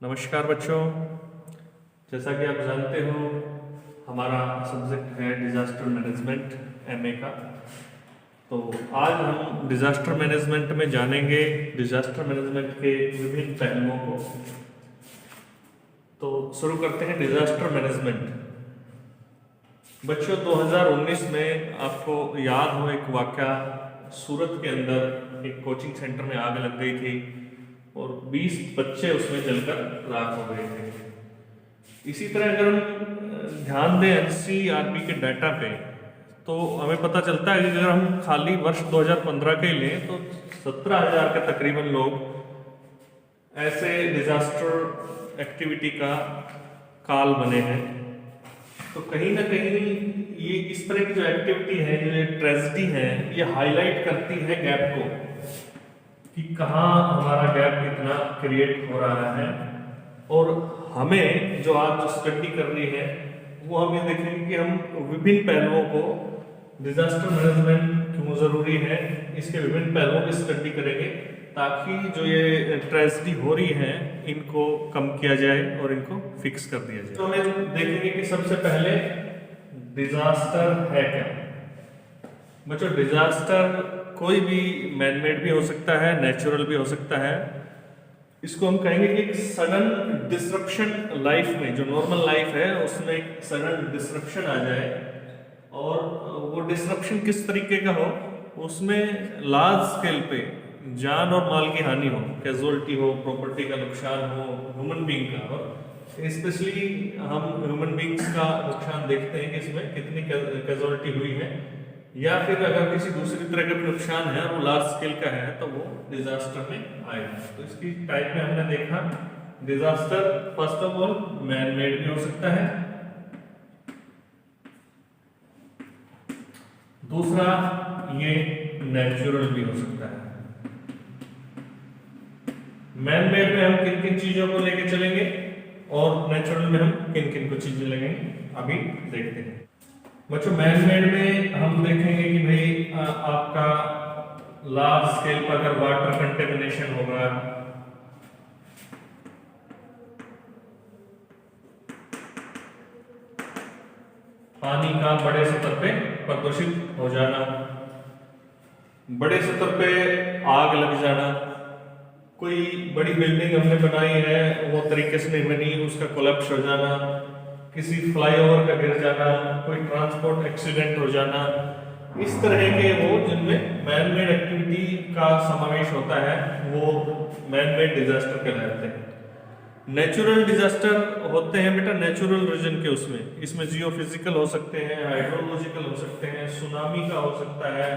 नमस्कार बच्चों। जैसा कि आप जानते हो हमारा सब्जेक्ट है डिज़ास्टर मैनेजमेंट एमए का। तो आज हम डिज़ास्टर मैनेजमेंट में जानेंगे डिज़ास्टर मैनेजमेंट के विभिन्न पहलुओं को। तो शुरू करते हैं डिज़ास्टर मैनेजमेंट। बच्चों 2019 में आपको याद हो एक वाक़या, सूरत के अंदर एक कोचिंग सेंटर में आग लग गई थी और 20 बच्चे उसमें जलकर राख हो गए थे। इसी तरह अगर हम ध्यान दें एनसीईआरबी के डाटा पे तो हमें पता चलता है कि अगर हम खाली वर्ष 2015 के लें तो 17,000 के तकरीबन लोग ऐसे डिजास्टर एक्टिविटी का काल बने हैं। तो कहीं ना कहीं ये इस तरह की जो एक्टिविटी है, जो ट्रेजेडी है, ये हाईलाइट करती है गैप को कि कहाँ हमारा गैप इतना क्रिएट हो रहा है। और हमें जो आज जो स्टडी करनी है वो हम ये देखेंगे कि हम विभिन्न पहलुओं को, डिजास्टर मैनेजमेंट क्यों जरूरी है, इसके विभिन्न पहलुओं की स्टडी करेंगे ताकि जो ये ट्रेजेडी हो रही है इनको कम किया जाए और इनको फिक्स कर दिया जाए। तो हमें देखेंगे कि सबसे पहले डिजास्टर है क्या। बच्चों डिजास्टर कोई भी मैनमेड भी हो सकता है, नेचुरल भी हो सकता है। इसको हम कहेंगे कि एक सडन डिसरप्शन लाइफ में, जो नॉर्मल लाइफ है उसमें एक सडन डिसरप्शन आ जाए। और वो डिसरप्शन किस तरीके का हो, उसमें लार्ज स्केल पे जान और माल की हानि हो, कैजुअलिटी हो, प्रॉपर्टी का नुकसान हो, ह्यूमन बीइंग का हो। स्पेशली हम ह्यूमन बीइंग्स का नुकसान देखते हैं कि इसमें कितनी कैजुअलिटी हुई है, या फिर अगर किसी दूसरी तरह का भी नुकसान है और वो लार्ज स्केल का है तो वो डिजास्टर में आएगा। तो इसकी टाइप में हमने देखा disaster first of all man made भी हो सकता है, दूसरा ये नेचुरल भी हो सकता है। मैन मेड में हम किन किन चीजों को लेके चलेंगे और नेचुरल में हम किन किन को चीजें लगेंगे अभी देखते हैं। बच्चों मैन मेड में हम देखेंगे कि भाई आपका लार्ज स्केल पर अगर वाटर कंटेमिनेशन होगा, पानी का बड़े स्तर पे प्रदूषित हो जाना, बड़े स्तर पे आग लग जाना, कोई बड़ी बिल्डिंग हमने बनाई है वो तरीके से नहीं बनी, उसका कोलैप्स हो जाना, किसी फ्लाईओवर का गिर जाना, कोई ट्रांसपोर्ट एक्सीडेंट हो जाना, इस तरह के वो जिनमें मैन मेड एक्टिविटी का समावेश होता है वो मैन मेड डिजास्टर कहलाते हैं। नेचुरल डिजास्टर होते हैं बेटा नेचुरल रीजन के, उसमें इसमें जियोफिजिकल हो सकते हैं, हाइड्रोलॉजिकल हो सकते हैं, सुनामी का हो सकता है,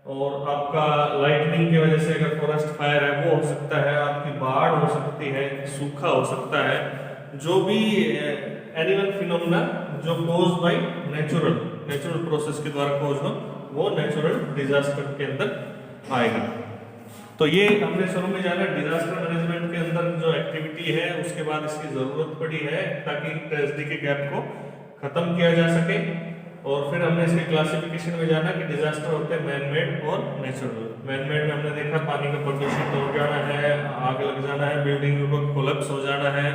और आपका लाइटनिंग की वजह से अगर फॉरेस्ट फायर है वो हो सकता है, आपकी बाढ़ हो सकती है, सूखा हो सकता है। जो भी एनिमल फिनोमेना जो कोज बाय नेचुरल प्रोसेस के द्वारा कोज हो वो नेचुरल डिजास्टर के अंदर आएगा। तो ये हमने शुरू में जाना डिजास्टर मैनेजमेंट के अंदर जो एक्टिविटी है उसके बाद इसकी जरूरत पड़ी है ताकि ट्रेजेडी के गैप को खत्म किया जा सके। और फिर हमने इसके क्लासिफिकेशन में जाना कि डिजास्टर होते हैं मैन मेड और नेचुरल। मैन मेड में हमने देखा पानी का प्रदूषित हो जाना है, आग लग जाना है, बिल्डिंग का कोलैप्स हो जाना है,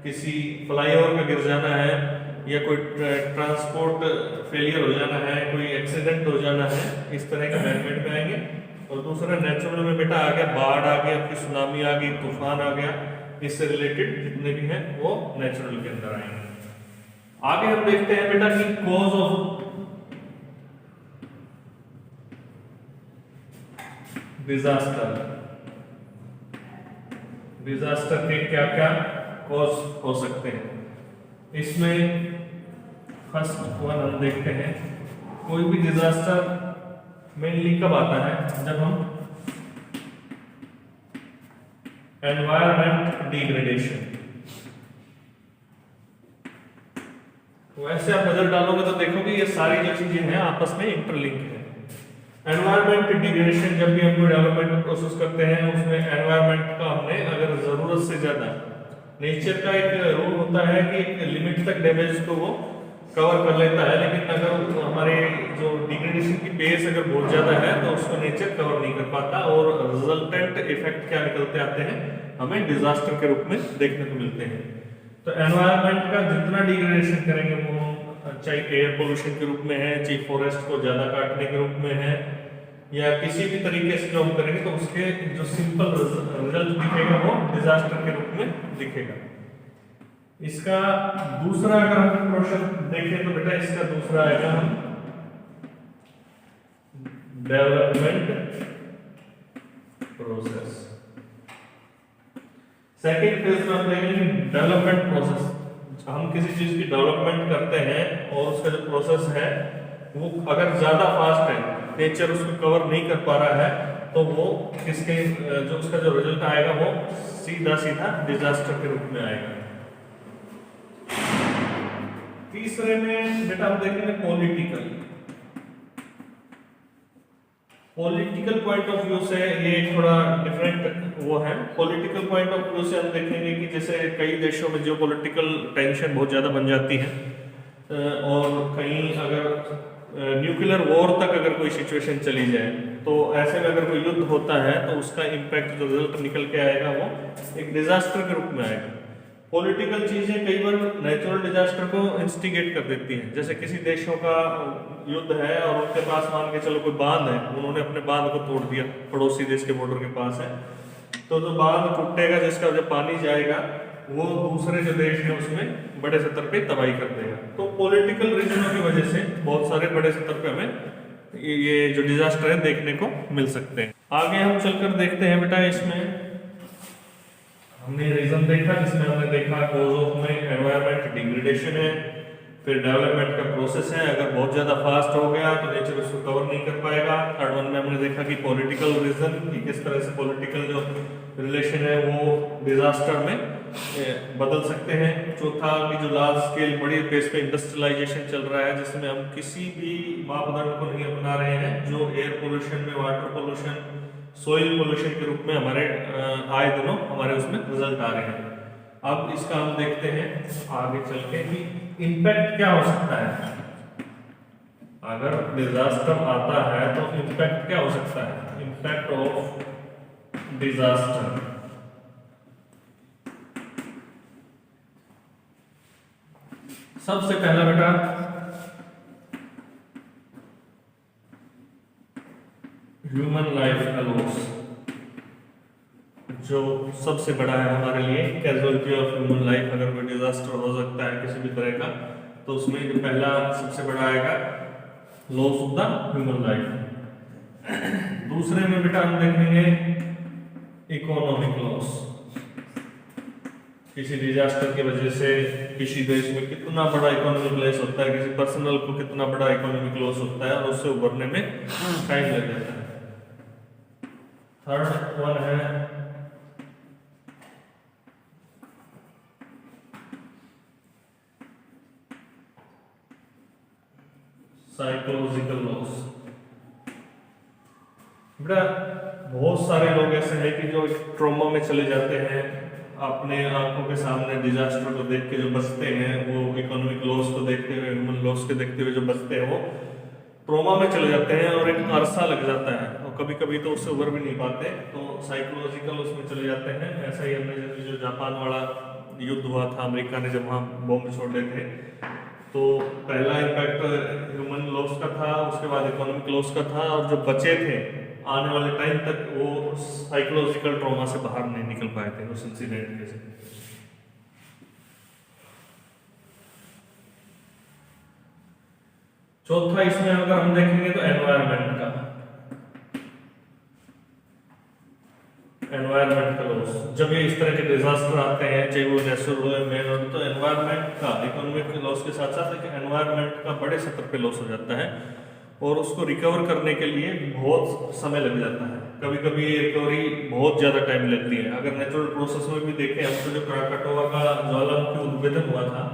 किसी फ्लाईओवर का गिर जाना है, या कोई ट्रांसपोर्ट फेलियर हो जाना है, कोई एक्सीडेंट हो जाना है, इस तरह के मैन मेड में आएंगे। और दूसरा नेचुरल में बेटा आ गया बाढ़ आ गया, आपकी सुनामी आ गई, तूफान आ गया, इससे रिलेटेड जितने भी हैं वो नेचुरल के अंदर आएंगे। आगे हम देखते हैं बेटा कि कॉज ऑफ डिजास्टर के क्या क्या कॉज हो सकते हैं। इसमें फर्स्ट वन हम देखते हैं, कोई भी डिजास्टर मेनली कब आता है, जब हम एनवायरमेंट डिग्रेडेशन, वैसे आप नजर डालोगे तो देखोगे ये सारी जो चीजें हैं आपस में इंटरलिंक है। एनवायरमेंट डिग्रेडेशन जब भी हम कोई डेवलपमेंट प्रोसेस करते हैं उसमें एनवायरमेंट का हमने अगर जरूरत से ज्यादा, नेचर का एक रूल होता है कि एक लिमिट तक डैमेज को वो कवर कर लेता है, लेकिन अगर हमारे जो डिग्रेडेशन की पेस अगर बहुत ज़्यादा है तो उसको नेचर कवर नहीं कर पाता, और रिजल्टेंट इफेक्ट क्या निकलते आते हैं, हमें डिजास्टर के रूप में देखने को मिलते हैं। तो एनवायरनमेंट का जितना डिग्रेडेशन करेंगे वो चाहे एयर पोल्यूशन के रूप में है, चाहे फॉरेस्ट को ज़्यादा काटने के रूप में है, या किसी भी तरीके से जो हम करेंगे तो उसके जो सिंपल रिजल्ट दिखेगा वो डिजास्टर के रूप में दिखेगा। इसका दूसरा अगर हम क्वेश्चन देखें तो बेटा इसका दूसरा आएगा हम डेवलपमेंट प्रोसेस। सेकेंड फेज में हम देखेंगे डेवलपमेंट प्रोसेस। हम किसी चीज की डेवलपमेंट करते हैं और उसका जो प्रोसेस है वो अगर ज्यादा फास्ट है, नेचर उसको कवर नहीं कर पा रहा है, तो वो किसके जो उसका जो रिजल्ट आएगा वो सीधा सीधा डिजास्टर के रूप में आएगा। तीसरे में बेटा हम देखेंगे पॉलिटिकल पॉइंट ऑफ व्यू से, ये थोड़ा डिफरेंट वो है। पॉलिटिकल पॉइंट ऑफ व्यू से हम देखेंगे कि जैसे कई देशों में जो पॉलिटिकल टेंशन बहुत ज़्यादा बन जाती है, और कहीं अगर न्यूक्लियर वॉर तक अगर कोई सिचुएशन चली जाए, तो ऐसे में अगर कोई युद्ध होता है तो उसका इम्पैक्ट जो रिजल्ट निकल के आएगा वो एक डिजास्टर के रूप में आएगा। पॉलिटिकल चीजें कई बार नेचुरल डिजास्टर को इंस्टिगेट कर देती हैं। जैसे किसी देशों का युद्ध है और उनके पास मान के चलो कोई बांध है, उन्होंने अपने बांध को तोड़ दिया, पड़ोसी देश के बॉर्डर के पास है, तो जो बांध टूटेगा, जिसका जो पानी जाएगा वो दूसरे जो देश है उसमें बड़े स्तर पे तबाही कर देगा। तो पॉलिटिकल रीजनों की वजह से बहुत सारे बड़े स्तर पे हमें ये जो डिजास्टर है देखने को मिल सकते हैं। आगे हम चलकर देखते हैं बेटा, इसमें हमने रीजन देखा, जिसमें हमने देखा कॉज ऑफ में एनवायरनमेंट डिग्रेडेशन है, फिर डेवलपमेंट का प्रोसेस है, अगर बहुत ज्यादा फास्ट हो गया तो नेचर उसको कवर नहीं कर पाएगा। थर्ड वन में हमने देखा कि पॉलिटिकल रीजन, कि किस तरह से पॉलिटिकल जो रिलेशन है वो डिजास्टर में बदल सकते हैं। चौथा कि जो लार्ज स्केल बड़ी पेस पे इंडस्ट्रियलाइजेशन चल रहा है, जिसमें हम किसी भी मापदंड को नहीं अपना रहे हैं, जो एयर पोल्यूशन में वाटर पोल्यूशन, सोइल पोल्यूशन के रूप में हमारे आए दिनों हमारे उसमें रिजल्ट आ रहे हैं। अब इसका हम देखते हैं आगे चल के कि इम्पैक्ट क्या हो सकता है। अगर डिजास्टर आता है तो इम्पैक्ट क्या हो सकता है, इम्पैक्ट ऑफ डिजास्टर। सबसे पहला बेटा ह्यूमन लाइफ का लॉस, जो सबसे बड़ा है हमारे लिए। कैजुअलिटी ऑफ ह्यूमन लाइफ, अगर कोई डिजास्टर हो सकता है किसी भी तरह का, तो उसमें जो पहला सबसे बड़ा आएगा loss of the human life. दूसरे में बेटा हम देखेंगे इकोनॉमिक लॉस। किसी डिजास्टर की वजह से किसी देश में कितना बड़ा इकोनॉमिक लॉस होता है, किसी पर्सनल को कितना बड़ा इकोनॉमिक लॉस होता है, और उससे उभरने में टाइम लग जाता है। थर्ड वन है साइकोलॉजिकल लॉस। बेटा बहुत सारे लोग ऐसे हैं कि जो ट्रॉमा में चले जाते हैं, अपने आंखों के सामने डिजास्टर को देख के जो बचते हैं, वो इकोनॉमिक लॉस को देखते हुए, ह्यूमन लॉस को देखते हुए जो बचते हैं, वो ट्रॉमा में चले जाते हैं और एक अरसा लग जाता है, और कभी कभी तो उससे उभर भी नहीं पाते, तो साइकोलॉजिकल उसमें चले जाते हैं। ऐसा ही हमने जो जापान वाला युद्ध हुआ था, अमेरिका ने जब वहाँ बॉम्ब छोड़े थे, तो पहला इम्पैक्ट ह्यूमन लॉस का था, उसके बाद इकोनॉमिक लॉस का था, और जो बचे थे आने वाले टाइम तक वो साइकोलॉजिकल ट्रॉमा से बाहर नहीं निकल पाए थे उस इंसिडेंट के से। चौथा इसमें अगर हम देखेंगे तो एनवायरनमेंट का लॉस। जब ये इस तरह के डिजास्टर आते हैं, चाहे वो नेचुरल हो या मैन हो, तो एनवायरनमेंट का इकोनॉमिक लॉस के साथ साथ एनवायरनमेंट का बड़े स्तर पे लॉस हो जाता है, और उसको रिकवर करने के लिए बहुत समय लग जाता है। कभी कभी रिकवरी बहुत ज़्यादा टाइम लगती है। अगर नेचुरल प्रोसेस में भी देखें हम, तो जो क्राकाटोआ का ज्वालामुखी उद्भेदन हुआ था,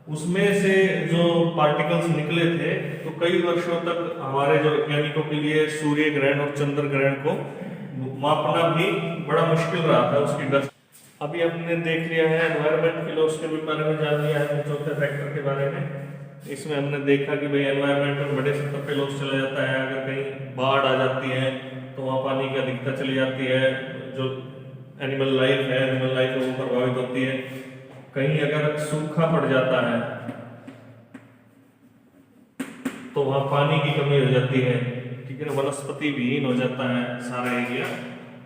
उसमें से जो पार्टिकल्स निकले थे, तो कई वर्षों तक हमारे जो वैज्ञानिकों के लिए सूर्य ग्रहण और चंद्र ग्रहण को मापना भी बड़ा मुश्किल रहा था उसकी डस्ट। अभी हमने देख लिया है एनवायरनमेंट के लॉस के बारे में, जान लिया है चौथे फैक्टर के बारे में। इसमें हमने देखा कि भाई एनवायरनमेंट में बड़े स्तर पे लॉस चला जाता है। अगर कहीं बाढ़ आ जाती है तो वहाँ पानी की अधिकता चली जाती है, जो एनिमल लाइफ है वो प्रभावित होती है। कहीं अगर सूखा पड़ जाता है तो वहाँ पानी की कमी हो जाती है, ठीक है ना, वनस्पति विहीन हो जाता है सारा एरिया।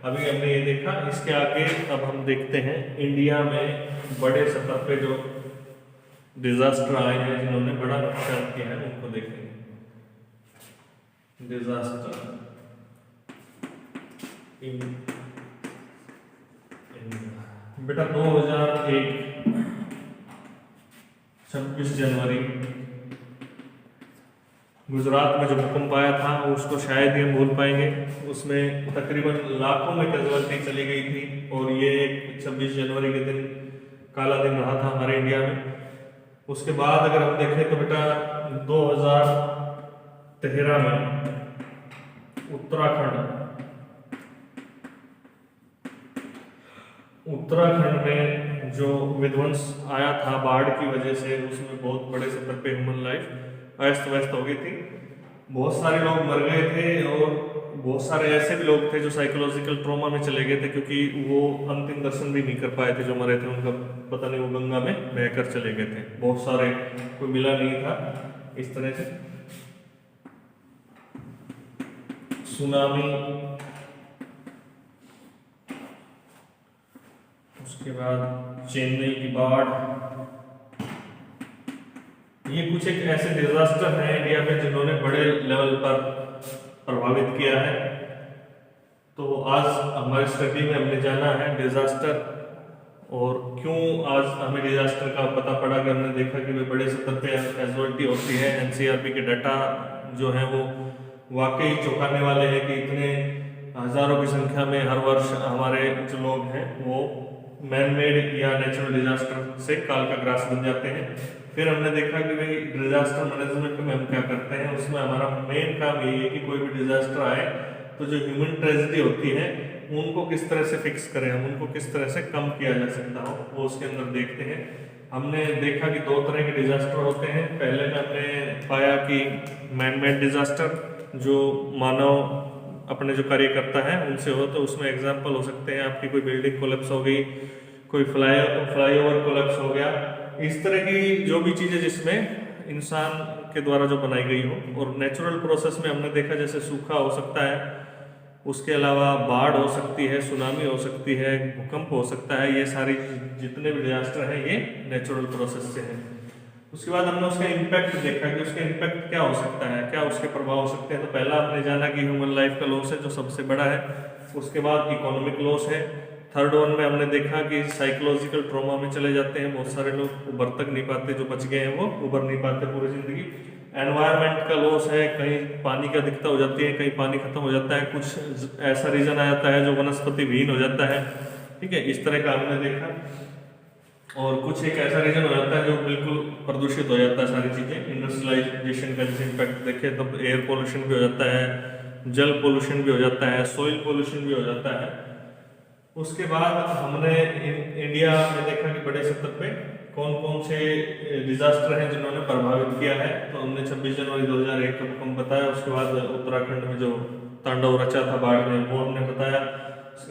अभी हमने ये देखा। इसके आगे अब हम देखते हैं इंडिया में बड़े स्तर पे जो डिजास्टर आए हैं जिन्होंने बड़ा नुकसान किया है, उनको देखेंगे। डिजास्टर इन बेटा 2001 26 जनवरी गुजरात में जो भूकंप आया था उसको शायद ही हम भूल पाएंगे। उसमें तकरीबन लाखों में कैजुअल्टी चली गई थी और ये 26 जनवरी के दिन काला दिन रहा था हमारे इंडिया में। उसके बाद अगर हम देखें तो बेटा 2013 में उत्तराखंड में जो विध्वंस आया था बाढ़ की वजह से, उसमें बहुत बड़े स्तर पे ह्यूमन लाइफ अस्त व्यस्त हो गई थी। बहुत सारे लोग मर गए थे और बहुत सारे ऐसे भी लोग थे जो साइकोलॉजिकल ट्रॉमा में चले गए थे, क्योंकि वो अंतिम दर्शन भी नहीं कर पाए थे। जो मरे थे उनका पता नहीं वो गंगा में बहकर चले गए थे। बहुत सारे कोई मिला नहीं था। इस तरह से सुनामी, उसके बाद चेन्नई की बाढ़, ये कुछ एक ऐसे डिजास्टर हैं इंडिया में जिन्होंने बड़े लेवल पर प्रभावित किया है। तो आज हमारी स्टडी में हमने जाना है डिजास्टर, और क्यों आज हमें डिजास्टर का पता पड़ा कि हमने देखा कि वे बड़े स्तर पे कैजुअल्टी होती है। एनसीआरबी के डाटा जो है वो वाकई चौंकाने वाले हैं कि इतने हजारों की संख्या में हर वर्ष हमारे जो लोग हैं वो मैन मेड या नेचुरल डिजास्टर से काल का ग्रास बन जाते हैं। फिर हमने देखा कि भाई डिजास्टर मैनेजमेंट में हम क्या करते हैं। उसमें हमारा मेन काम यही है कि कोई भी डिजास्टर आए तो जो ह्यूमन ट्रेजेडी होती है उनको किस तरह से फिक्स करें, हम उनको किस तरह से कम किया जा सकता हो, वो उसके अंदर देखते हैं। हमने देखा कि 2 तरह के डिजास्टर होते हैं। पहले में हमने पाया कि मैन मेड डिजास्टर, जो मानव अपने जो कार्य करता है उनसे हो, तो उसमें एग्जाम्पल हो सकते हैं आपकी कोई बिल्डिंग कोलैप्स हो गई, कोई फ्लाईओवर कोलैप्स हो गया, इस तरह की जो भी चीज़ें जिसमें इंसान के द्वारा जो बनाई गई हो। और नेचुरल प्रोसेस में हमने देखा जैसे सूखा हो सकता है, उसके अलावा बाढ़ हो सकती है, सुनामी हो सकती है, भूकंप हो सकता है। ये सारी जितने भी डिजास्टर हैं ये नेचुरल प्रोसेस से हैं। उसके बाद हमने उसका इम्पैक्ट देखा कि उसका इम्पैक्ट क्या हो सकता है, क्या उसके प्रभाव हो सकते हैं। तो पहला हमने जाना कि ह्यूमन लाइफ का लॉस है जो सबसे बड़ा है। उसके बाद इकोनॉमिक लॉस है। थर्ड वन में हमने देखा कि साइकोलॉजिकल ट्रॉमा में चले जाते हैं बहुत सारे लोग, उबर तक नहीं पाते, जो बच गए हैं वो उबर नहीं पाते पूरी जिंदगी। एनवायरनमेंट का लॉस है, कहीं पानी की अधिकता हो जाती है, कहीं पानी खत्म हो जाता है, कुछ ऐसा रीजन आ जाता है जो वनस्पति विहीन हो जाता है, ठीक है, इस तरह का हमने देखा। और कुछ एक ऐसा रीजन हो जाता है जो बिल्कुल प्रदूषित हो जाता है सारी चीज़ें। इंडस्ट्रियलाइजेशन का जैसे इम्पैक्ट देखें तो एयर पोल्यूशन भी हो जाता है, जल पोल्यूशन भी हो जाता है, सॉइल पोल्यूशन भी हो जाता है। उसके बाद हमने इंडिया में देखा कि बड़े स्तर पे कौन कौन से डिजास्टर हैं जिन्होंने प्रभावित किया है। तो हमने 26 जनवरी 2001 का भूकंप बताया। उसके बाद उत्तराखंड में जो तांडव रचा था बाढ़ में वो हमने बताया।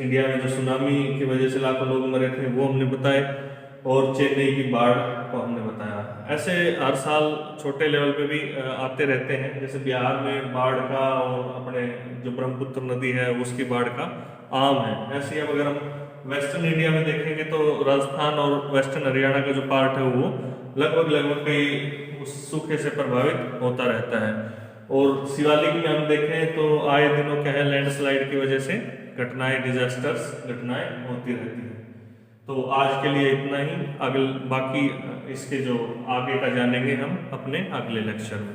इंडिया में जो सुनामी की वजह से लाखों लोग मरे थे वो हमने बताए, और चेन्नई की बाढ़ को हमने बताया। ऐसे हर साल छोटे लेवल पे भी आते रहते हैं, जैसे बिहार में बाढ़ का और अपने जो ब्रह्मपुत्र नदी है उसकी बाढ़ का आम है। ऐसे अब अगर हम वेस्टर्न इंडिया में देखेंगे तो राजस्थान और वेस्टर्न हरियाणा का जो पार्ट है वो लगभग कई उस सूखे से प्रभावित होता रहता है। और शिवालिक में हम देखें तो आए दिनों क्या है, लैंडस्लाइड की वजह से घटनाएं, डिजास्टर्स घटनाएं होती रहती हैं। तो आज के लिए इतना ही। बाकी इसके जो आगे का जानेंगे हम अपने अगले लेक्चर में।